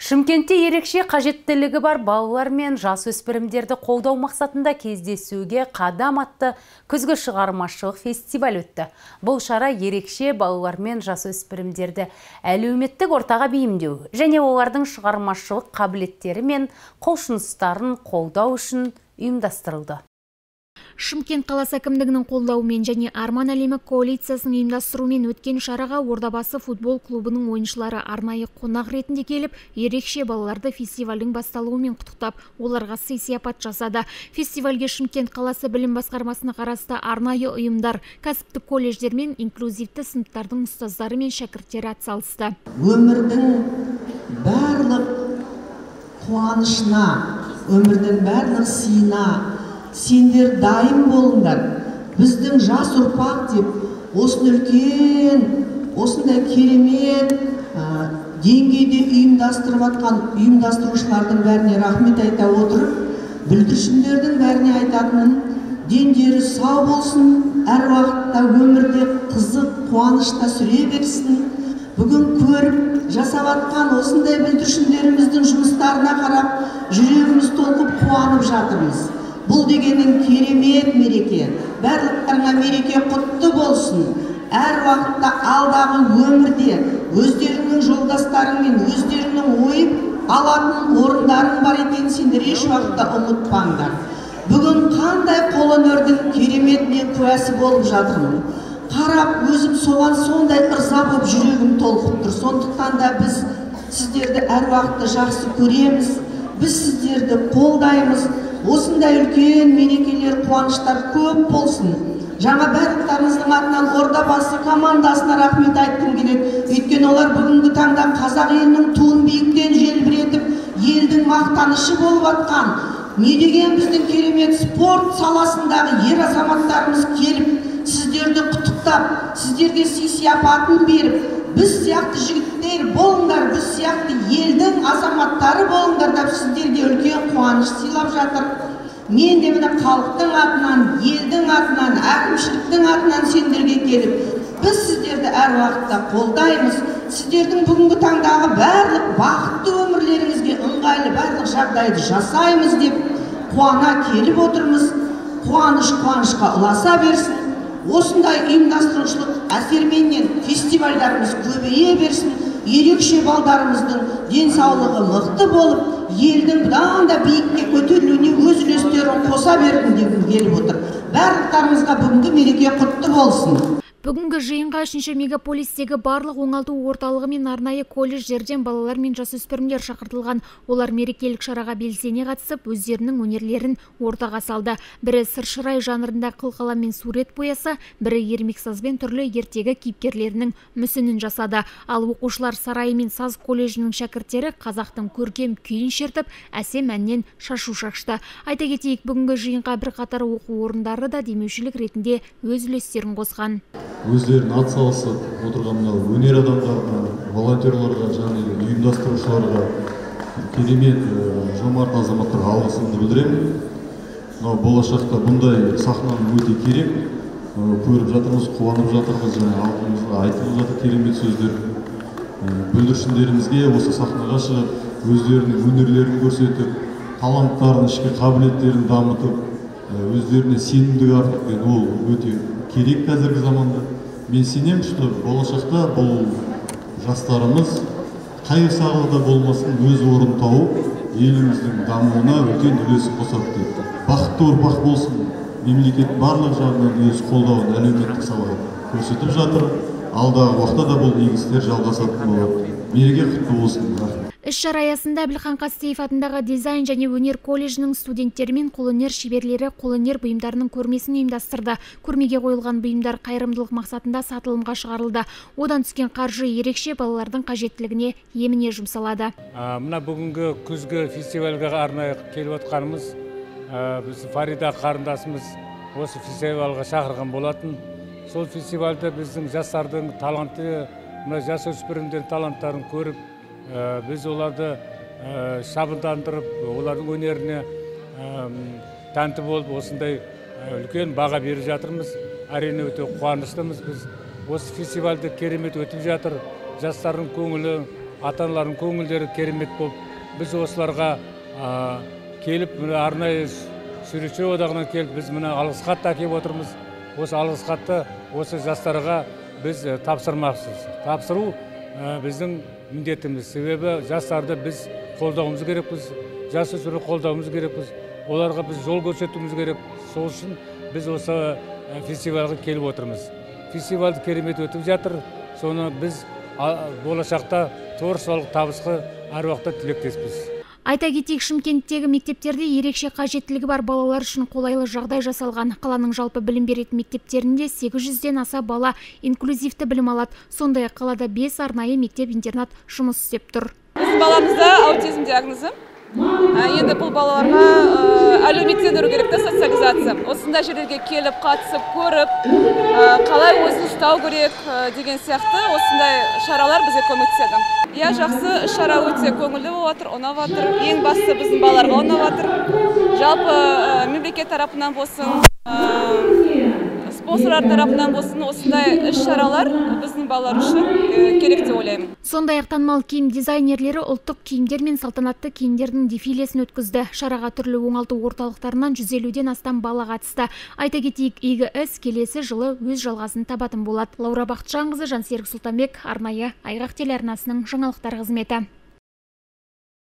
Шымкентте ерекше қажеттілігі бар балалар мен жасөспірімдерді қолдау мақсатында кездесуге қадам атты күзгі шығармашылық фестиваль өтті. Бұл шара ерекше балалар мен жасөспірімдерді әлеуметтік ортаға бейімдеу және олардың шығармашылық қабілеттері мен құлшыныстарын қолдау үшін ұйымдастырылды. Шымкент қаласы әкімдігінің қолдауымен және Арман әлемі коалициясының ұйымдастыруымен өткен шараға Ордабасы футбол клубының ойыншылары арнайы қонақ ретінде келіп, ерекше балаларды фестивальдің басталуымен құттықтап, оларға сый-сияпат жасады. Фестивальге Шымкент қаласы білім басқармасына қарасты арнайы ұйымдар, кәсіптік колледждер мен инклюзивті сыныптардың ұстаздары мен шәкірттері атсалысты. Өмірдің барлық қуанышына, өмірдің барлық сыйына сендер дайын болыңдар. Біздің жас ұрпақ деп, осыны үлкен, осындай керемет деңгейде ұйымдастырып атқан ұйымдастырушылардың бәріне рахмет айта отырып, бүлдіршіндердің бәріне айтатыным, дендері сау болсын, әр уақытта өмірде қызық, қуанышта сүре берсін. Бүгін көріп жасап атқан осындай бүлдіршіндеріміздің жұмыстарына қарап, жүрегіміз толқып қуанып жатырмыз. Бұл дегенің керемет мереке. Барлықтарына мереке құтты болсын. Әр уақытта алдағы өмірде өздерінің жолдастарымен өздерінің ойып алатын орындарың бар екенін сендер еш уақытта ұмытпаңдар. Бүгін қандай қолөнердің кереметіне куәсі болып жатырмын. Қарап, өзім соған сондай ырза болып жүрегім толқып тұр. Сондықтан да біз сіздерді әр уақытта жақсы көреміз. Біз сіздерді қолдаймыз. Осындай үлкен мерекелер, қуаныштар көп болсын. Жаңа барлықтарыңыздың атынан Ордабасы командасына рахмет айтқым келеді. Өйткені олар бүгінгі таңда қазақ елінің туын биіктен желбіретіп, елдің мақтанышы болып атқан. Не деген біздің керемет спорт саласындағы ер азаматтарымыз келіп, сіздерді құттықтап, сіздерге сый-сияпатын беріп, біз сияқты жігіттер болыңдар, біз сияқты елдің азаматтары болыңдар деп сіздерге үлкен қуаныш сыйлап жатыр. Мен де міне халықтың атынан, елдің атынан, әкімшіліктің атынан сендерге келіп, біз сіздерді әр уақытта қолдаймыз. Сіздердің бүгінгі таңдағы барлық бақытты өмірлеріңізге ыңғайлы барлық жағдайды жасаймыз деп қуана келіп отырмыз. Қуаныш қуанышқа ұласа берсін. Осындай ұйымдастырушылық әсерменен фестивальдарымыз көбейе берсін. Ерекше балдарымыздың денсаулығы мықты болып, елдің бұдан да биікке көтерілуіне өз үлестерін қоса бердім дегім келіп отыр. Барлықтарыңызға бүгінгі мереке құтты болсын. Бүгінгі жиынға 3-ші мегаполистегі барлық оңалту орталығы мен арнайы колледждерден балалар мен жасөспірімдер шақыртылған. Олар мерекелік шараға белсене қатысып, өздерінің өнерлерін ортаға салды. Бірі сыршырай жанрында қылқаламмен сурет бояса, бірі ермексазбен түрлі ертегі кейіпкерлерінің мүсінін жасады. Ал оқушылар сарайы мен саз колледжінің шәкірттері қазақтың көркем күйін шертіп, әсем әннен шашу шашты. Айта кетейік, бүгінгі жиынға бірқатар оқу орындары да демеушілік ретінде өз үлестерін қосқан. Өздерін атсалысып отырған өнер адамдарына, волонтерларға және ұйымдастырушыларға керемет жомарт азаматтарға алғысымды білдіремін. Болашақта бұндай сахнаның өте керек. Көріп жатырмыз, қуанып жатырмыз, және алдымызға айтылып жатыр керемет сөздер. Бүлдіршіндерімізге осы сахнаға шығып, өздерінің өнерлерін көрсетіп, таланттарын, ішкі қабілеттерін дамытып, өздеріне сенімдік артып, ол өте керек қазіргі заманда. Мен сенемін, что болашақта бұл жастарымыз қай сағылда болмасын өз орын тауып, еліміздің дамуына үлкен үлесін қосады деп. Бақытты ұрпақ болсын, мемлекет барлық жағынан өз қолдауын әлеуметтік салаға көрсетіп жатыр. Алдағы уақытта да бұл негіздер жалғасатын болады. Мереке құтты болсын. Іс-шара аясында Әбілхан Қастеев атындағы дизайн және өнер колледжінің студенттері мен қолөнер шеберлері қолөнер бұйымдарының көрмесін ұйымдастырды. Көрмеге қойылған бұйымдар қайырымдылық мақсатында сатылымға шығарылды. Одан түскен қаржы ерекше балалардың қажеттілігіне еміне жұмсалады. Мына бүгінгі күзгі фестивальға арнайы келіп отқанымыз, біз Фарида қарындасымыз осы фестивальға шақырған болатын. Сол фестивальда біздің жастардың таланты, мына жасөспірімдер таланттарын көріп, біз оларды шабыттандырып, олардың өнеріне тәнті болып, осындай үлкен баға беріп жатырмыз. Әрине өте қуаныштымыз. Біз осы фестивальді керемет өтіп жатыр. Жастардың көңілі, ата-аналардың көңілдері керемет болып, біз осыларға келіп, арнайы суретшілер одағынан келіп, біз мына алғыс хат әкеліп отырмыз. Осы алғыс хатты осы жастарға біз тапсырмақпыз. Тапсыру біздің міндетіміз. Себебі жастарды біз қолдауымыз керекпіз, жасөспірімдерді қолдауымыз керекпіз. Оларға біз жол көрсетуіміз керек. Сол үшін біз осы фестивальға келіп отырмыз. Фестивальді керемет өтіп жатыр. Соны біз болашақта творчестволық табысқа әр уақытта тілектеспіз. Айта кетейік, Шымкенттегі мектептерде ерекше қажеттілігі бар балалар үшін қолайлы жағдай жасалған. Қаланың жалпы білім беретін мектептерінде 800-ден аса бала инклюзивті білім алады. Сондай-ақ қалада 5 арнайы мектеп-интернат жұмыс істеп тұр. Біздің баламызда аутизм диагнозы. Енді бұл балаларға әлеуметтендіру керек, социализация. Осындай жерлерге келіп, қатысып, көріп, қалай өзін ұстау керек деген сияқты осындай шаралар бізге көмектеседі. Я жақсы шара өте көңілді болып жатыр, ұнап жатыр. Ең бастысы біздің балаларға ұнап жатыр. Жалпы мемлекет тарапынан болсын, спонсорлар тарапынан болсын, осындай іс-шаралар біздің балалар үшін керек деп ойлаймын. Сондай-ақ танымал киім дизайнерлері ұлттық киімдер мен салтанатты киімдердің дефилесін өткізді. Шараға түрлі оңалту орталықтарынан 150-ден астам бала қатысты. Айта кетейік, игі іс келесі жылы өз жалғасын табатын болады. Лаура Бақытжанқызы, Жансерік Сұлтанбек, арнайы Айғақ телеарнасының жаңалықтар қызметі.